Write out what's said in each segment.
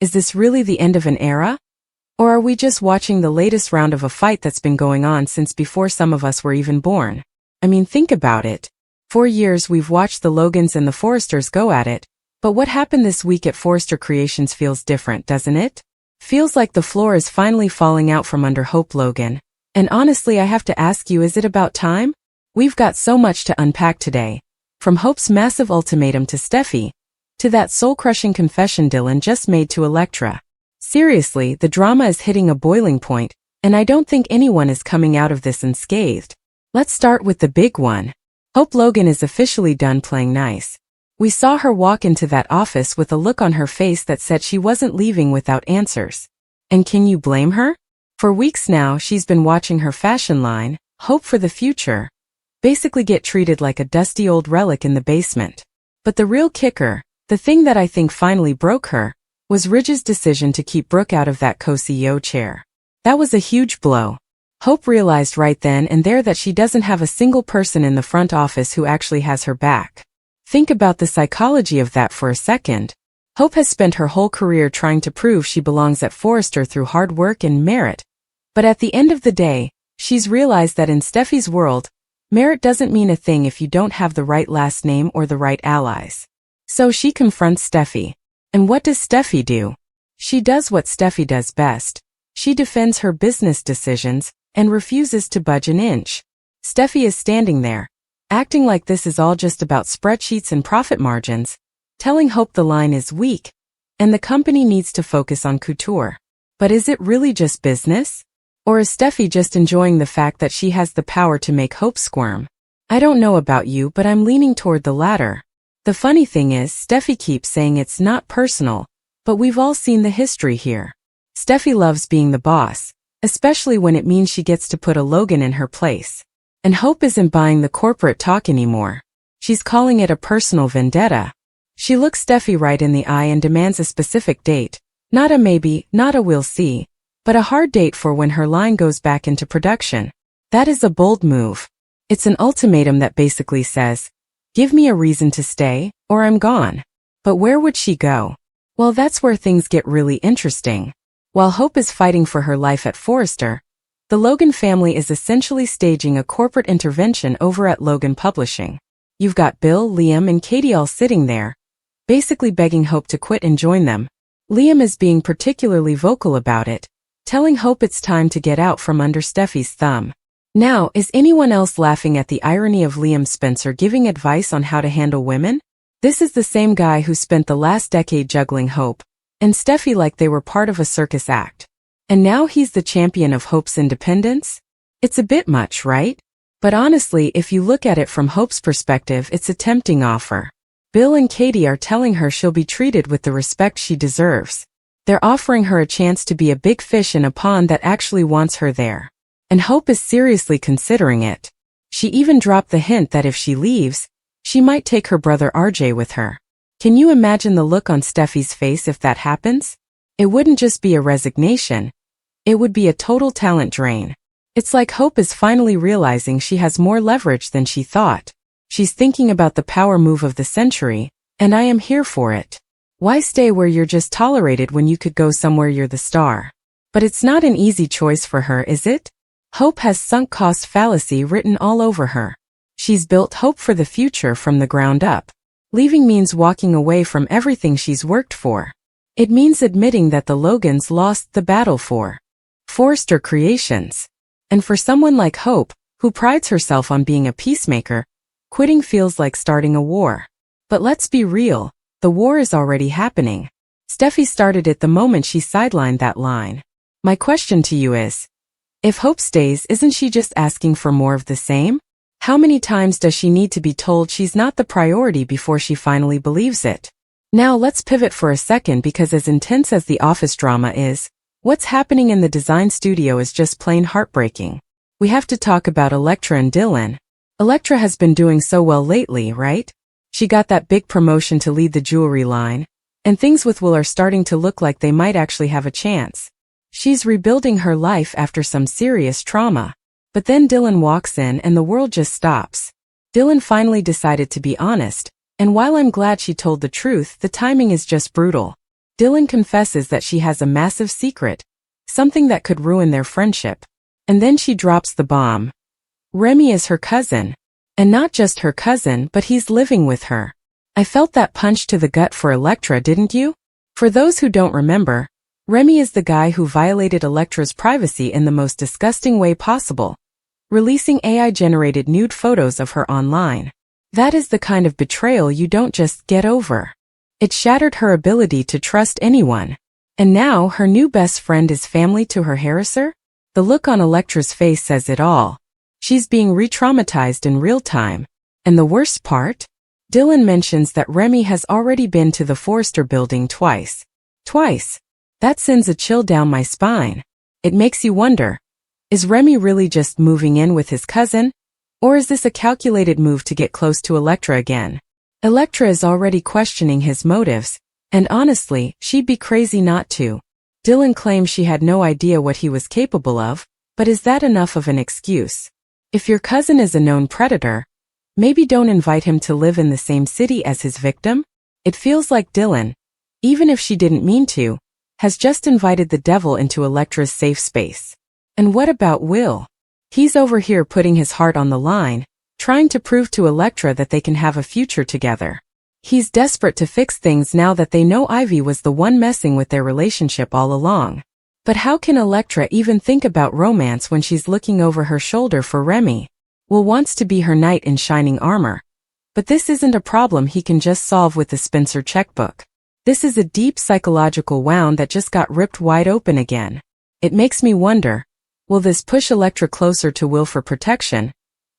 Is this really the end of an era? Or are we just watching the latest round of a fight that's been going on since before some of us were even born? I mean, think about it. For years we've watched the Logans and the Forresters go at it, but what happened this week at Forrester Creations feels different, doesn't it? Feels like the floor is finally falling out from under Hope Logan. And honestly, I have to ask you, is it about time? We've got so much to unpack today. From Hope's massive ultimatum to Steffy, to that soul-crushing confession Dylan just made to Electra. Seriously, the drama is hitting a boiling point, and I don't think anyone is coming out of this unscathed. Let's start with the big one. Hope Logan is officially done playing nice. We saw her walk into that office with a look on her face that said she wasn't leaving without answers. And can you blame her? For weeks now, she's been watching her fashion line, Hope for the Future, basically get treated like a dusty old relic in the basement. But the real kicker, the thing that I think finally broke her, was Ridge's decision to keep Brooke out of that co-CEO chair. That was a huge blow. Hope realized right then and there that she doesn't have a single person in the front office who actually has her back. Think about the psychology of that for a second. Hope has spent her whole career trying to prove she belongs at Forrester through hard work and merit. But at the end of the day, she's realized that in Steffy's world, merit doesn't mean a thing if you don't have the right last name or the right allies. So she confronts Steffy. And what does Steffy do? She does what Steffy does best. She defends her business decisions and refuses to budge an inch. Steffy is standing there, acting like this is all just about spreadsheets and profit margins, telling Hope the line is weak, and the company needs to focus on couture. But is it really just business? Or is Steffy just enjoying the fact that she has the power to make Hope squirm? I don't know about you, but I'm leaning toward the latter. The funny thing is, Steffy keeps saying it's not personal, but we've all seen the history here. Steffy loves being the boss, especially when it means she gets to put a Logan in her place. And Hope isn't buying the corporate talk anymore. She's calling it a personal vendetta. She looks Steffy right in the eye and demands a specific date. Not a maybe, not a we'll see, but a hard date for when her line goes back into production. That is a bold move. It's an ultimatum that basically says, give me a reason to stay, or I'm gone. But where would she go? Well, that's where things get really interesting. While Hope is fighting for her life at Forrester, the Logan family is essentially staging a corporate intervention over at Logan Publishing. You've got Bill, Liam, and Katie all sitting there, basically begging Hope to quit and join them. Liam is being particularly vocal about it, telling Hope it's time to get out from under Steffy's thumb. Now, is anyone else laughing at the irony of Liam Spencer giving advice on how to handle women? This is the same guy who spent the last decade juggling Hope and Steffy like they were part of a circus act. And now he's the champion of Hope's independence? It's a bit much, right? But honestly, if you look at it from Hope's perspective, it's a tempting offer. Bill and Katie are telling her she'll be treated with the respect she deserves. They're offering her a chance to be a big fish in a pond that actually wants her there. And Hope is seriously considering it. She even dropped the hint that if she leaves, she might take her brother RJ with her. Can you imagine the look on Steffy's face if that happens? It wouldn't just be a resignation. It would be a total talent drain. It's like Hope is finally realizing she has more leverage than she thought. She's thinking about the power move of the century, and I am here for it. Why stay where you're just tolerated when you could go somewhere you're the star? But it's not an easy choice for her, is it? Hope has sunk cost fallacy written all over her. She's built Hope for the Future from the ground up. Leaving means walking away from everything she's worked for. It means admitting that the Logans lost the battle for Forrester Creations. And for someone like Hope, who prides herself on being a peacemaker, quitting feels like starting a war. But let's be real, the war is already happening. Steffy started it the moment she sidelined that line. My question to you is, if Hope stays, isn't she just asking for more of the same? How many times does she need to be told she's not the priority before she finally believes it? Now let's pivot for a second, because as intense as the office drama is, what's happening in the design studio is just plain heartbreaking. We have to talk about Electra and Dylan. Electra has been doing so well lately, right? She got that big promotion to lead the jewelry line, and things with Will are starting to look like they might actually have a chance. She's rebuilding her life after some serious trauma. But then Dylan walks in and the world just stops. Dylan finally decided to be honest, and while I'm glad she told the truth, the timing is just brutal. Dylan confesses that she has a massive secret, something that could ruin their friendship. And then she drops the bomb. Remy is her cousin. And not just her cousin, but he's living with her. I felt that punch to the gut for Electra, didn't you? For those who don't remember, Remy is the guy who violated Electra's privacy in the most disgusting way possible, releasing AI-generated nude photos of her online. That is the kind of betrayal you don't just get over. It shattered her ability to trust anyone. And now her new best friend is family to her harasser? The look on Electra's face says it all. She's being re-traumatized in real time. And the worst part? Dylan mentions that Remy has already been to the Forrester building twice. Twice. That sends a chill down my spine. It makes you wonder, is Remy really just moving in with his cousin? Or is this a calculated move to get close to Electra again? Electra is already questioning his motives, and honestly, she'd be crazy not to. Dylan claims she had no idea what he was capable of, but is that enough of an excuse? If your cousin is a known predator, maybe don't invite him to live in the same city as his victim? It feels like Dylan, even if she didn't mean to, has just invited the devil into Electra's safe space. And what about Will? He's over here putting his heart on the line, trying to prove to Electra that they can have a future together. He's desperate to fix things now that they know Ivy was the one messing with their relationship all along. But how can Electra even think about romance when she's looking over her shoulder for Remy? Will wants to be her knight in shining armor. But this isn't a problem he can just solve with the Spencer checkbook. This is a deep psychological wound that just got ripped wide open again. It makes me wonder, will this push Electra closer to Will for protection?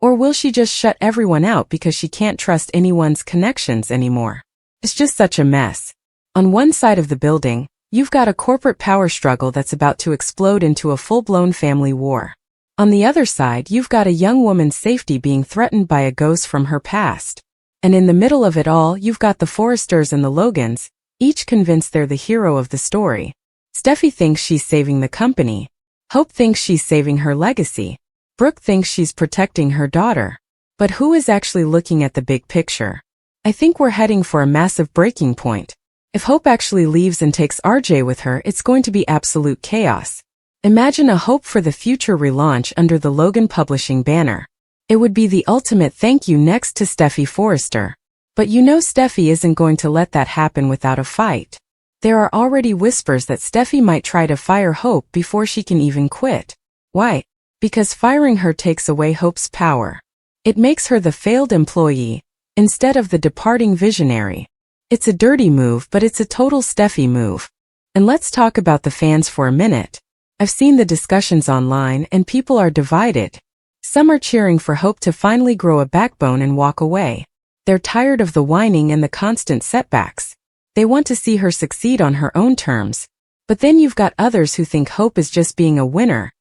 Or will she just shut everyone out because she can't trust anyone's connections anymore? It's just such a mess. On one side of the building, you've got a corporate power struggle that's about to explode into a full-blown family war. On the other side, you've got a young woman's safety being threatened by a ghost from her past. And in the middle of it all, you've got the Forresters and the Logans, each convinced they're the hero of the story. Steffy thinks she's saving the company. Hope thinks she's saving her legacy. Brooke thinks she's protecting her daughter. But who is actually looking at the big picture? I think we're heading for a massive breaking point. If Hope actually leaves and takes RJ with her, it's going to be absolute chaos. Imagine a Hope for the Future relaunch under the Logan Publishing banner. It would be the ultimate thank you next to Steffy Forrester. But you know Steffy isn't going to let that happen without a fight. There are already whispers that Steffy might try to fire Hope before she can even quit. Why? Because firing her takes away Hope's power. It makes her the failed employee, instead of the departing visionary. It's a dirty move, but it's a total Steffy move. And let's talk about the fans for a minute. I've seen the discussions online and people are divided. Some are cheering for Hope to finally grow a backbone and walk away. They're tired of the whining and the constant setbacks. They want to see her succeed on her own terms. But then you've got others who think Hope is just being a winner,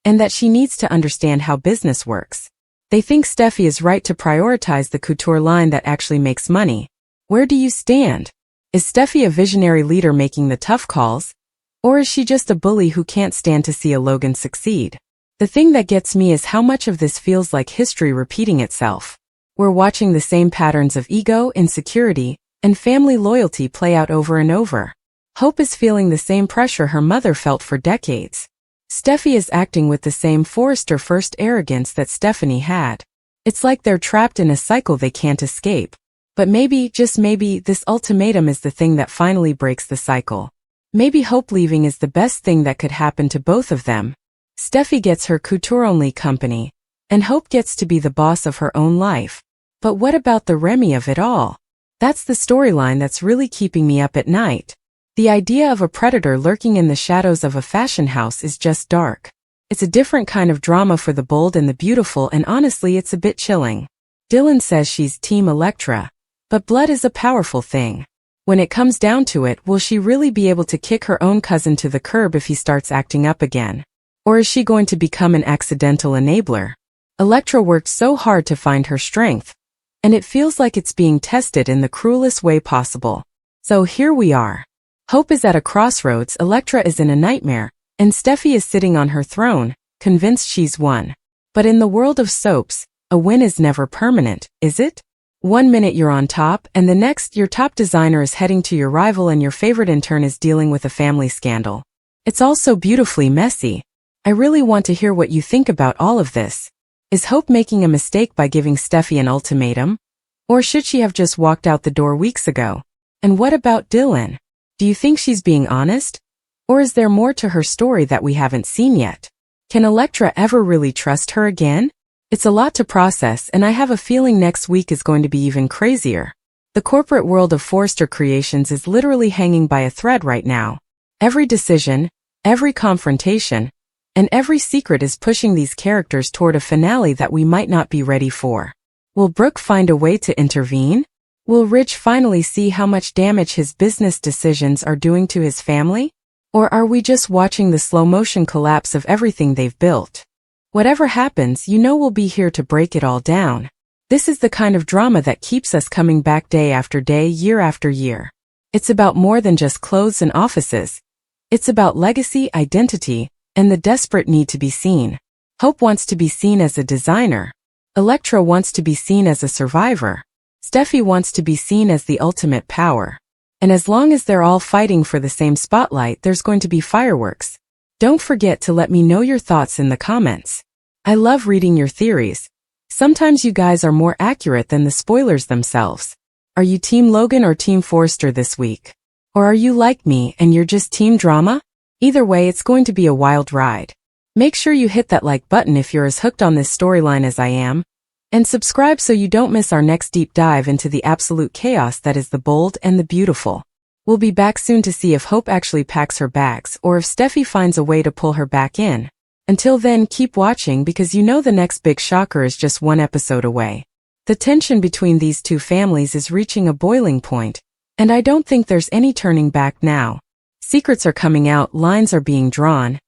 and that she needs to understand how business works. They think Steffy is right to prioritize the couture line that actually makes money. Where do you stand? Is Steffy a visionary leader making the tough calls? Or is she just a bully who can't stand to see a Logan succeed? The thing that gets me is how much of this feels like history repeating itself. We're watching the same patterns of ego, insecurity, and family loyalty play out over and over. Hope is feeling the same pressure her mother felt for decades. Steffy is acting with the same Forrester first arrogance that Stephanie had. It's like they're trapped in a cycle they can't escape. But maybe, just maybe, this ultimatum is the thing that finally breaks the cycle. Maybe Hope leaving is the best thing that could happen to both of them. Steffy gets her couture-only company, and Hope gets to be the boss of her own life. But what about the Remy of it all? That's the storyline that's really keeping me up at night. The idea of a predator lurking in the shadows of a fashion house is just dark. It's a different kind of drama for the bold and the beautiful, and honestly it's a bit chilling. Dylan says she's Team Electra. But blood is a powerful thing. When it comes down to it, will she really be able to kick her own cousin to the curb if he starts acting up again? Or is she going to become an accidental enabler? Electra worked so hard to find her strength, and it feels like it's being tested in the cruelest way possible. So here we are. Hope is at a crossroads, Electra is in a nightmare, and Steffy is sitting on her throne, convinced she's won. But in the world of soaps, a win is never permanent, is it? One minute you're on top, and the next your top designer is heading to your rival and your favorite intern is dealing with a family scandal. It's all so beautifully messy. I really want to hear what you think about all of this. Is Hope making a mistake by giving Steffy an ultimatum? Or should she have just walked out the door weeks ago? And what about Dylan? Do you think she's being honest? Or is there more to her story that we haven't seen yet? Can Electra ever really trust her again? It's a lot to process, and I have a feeling next week is going to be even crazier. The corporate world of Forrester Creations is literally hanging by a thread right now. Every decision, every confrontation, and every secret is pushing these characters toward a finale that we might not be ready for. Will Brooke find a way to intervene? Will Rich finally see how much damage his business decisions are doing to his family? Or are we just watching the slow-motion collapse of everything they've built? Whatever happens, you know we'll be here to break it all down. This is the kind of drama that keeps us coming back day after day, year after year. It's about more than just clothes and offices. It's about legacy, identity, and the desperate need to be seen. Hope wants to be seen as a designer. Electra wants to be seen as a survivor. Steffy wants to be seen as the ultimate power. And as long as they're all fighting for the same spotlight, there's going to be fireworks. Don't forget to let me know your thoughts in the comments. I love reading your theories. Sometimes you guys are more accurate than the spoilers themselves. Are you Team Logan or Team Forrester this week? Or are you like me and you're just Team Drama? Either way, it's going to be a wild ride. Make sure you hit that like button if you're as hooked on this storyline as I am. And subscribe so you don't miss our next deep dive into the absolute chaos that is the bold and the beautiful. We'll be back soon to see if Hope actually packs her bags or if Steffy finds a way to pull her back in. Until then, keep watching because you know the next big shocker is just one episode away. The tension between these two families is reaching a boiling point, and I don't think there's any turning back now. Secrets are coming out, lines are being drawn,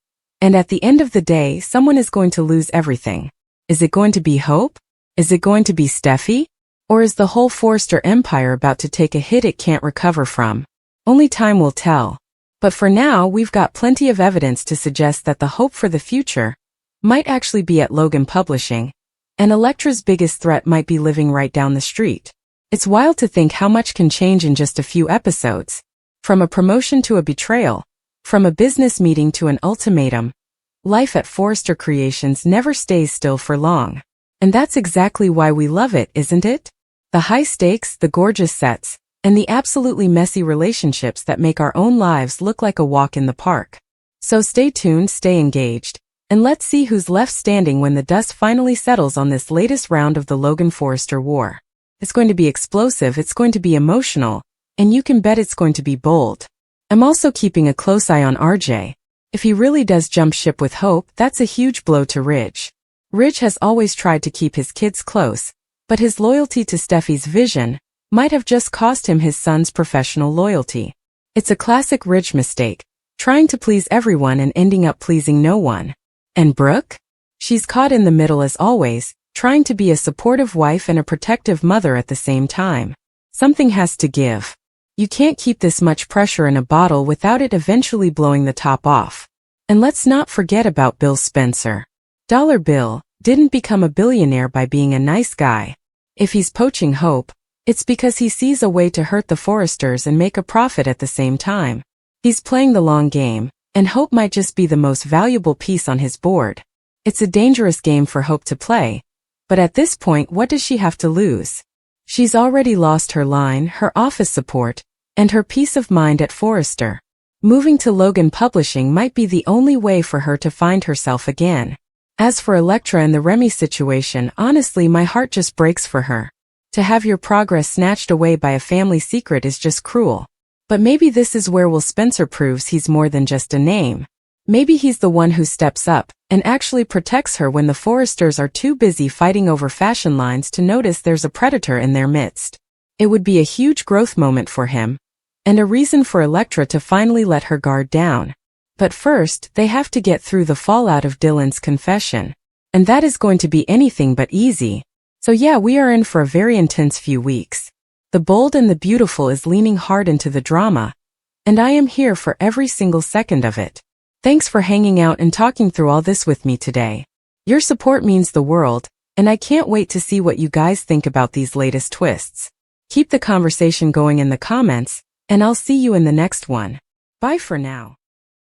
and at the end of the day, someone is going to lose everything. Is it going to be Hope? Is it going to be Steffy? Or is the whole Forrester empire about to take a hit it can't recover from? Only time will tell. But for now, we've got plenty of evidence to suggest that the hope for the future might actually be at Logan Publishing, and Electra's biggest threat might be living right down the street. It's wild to think how much can change in just a few episodes. From a promotion to a betrayal, from a business meeting to an ultimatum, life at Forrester Creations never stays still for long. And that's exactly why we love it, isn't it? The high stakes, the gorgeous sets, and the absolutely messy relationships that make our own lives look like a walk in the park. So stay tuned, stay engaged, and let's see who's left standing when the dust finally settles on this latest round of the Logan Forrester war. It's going to be explosive, it's going to be emotional, and you can bet it's going to be bold. I'm also keeping a close eye on RJ. If he really does jump ship with Hope, that's a huge blow to Ridge. Ridge has always tried to keep his kids close, but his loyalty to Steffy's vision might have just cost him his son's professional loyalty. It's a classic Ridge mistake, trying to please everyone and ending up pleasing no one. And Brooke? She's caught in the middle as always, trying to be a supportive wife and a protective mother at the same time. Something has to give. You can't keep this much pressure in a bottle without it eventually blowing the top off. And let's not forget about Bill Spencer. Dollar Bill didn't become a billionaire by being a nice guy. If he's poaching Hope, it's because he sees a way to hurt the Forresters and make a profit at the same time. He's playing the long game, and Hope might just be the most valuable piece on his board. It's a dangerous game for Hope to play, but at this point, what does she have to lose? She's already lost her line, her office support, and her peace of mind at Forrester. Moving to Logan Publishing might be the only way for her to find herself again. As for Electra and the Remy situation, honestly my heart just breaks for her. To have your progress snatched away by a family secret is just cruel. But maybe this is where Will Spencer proves he's more than just a name. Maybe he's the one who steps up and actually protects her when the Forresters are too busy fighting over fashion lines to notice there's a predator in their midst. It would be a huge growth moment for him, and a reason for Electra to finally let her guard down. But first, they have to get through the fallout of Dylan's confession. And that is going to be anything but easy. So yeah, we are in for a very intense few weeks. The bold and the beautiful is leaning hard into the drama, and I am here for every single second of it. Thanks for hanging out and talking through all this with me today. Your support means the world, And I can't wait to see what you guys think about these latest twists. Keep the conversation going in the comments, and I'll see you in the next one. Bye for now.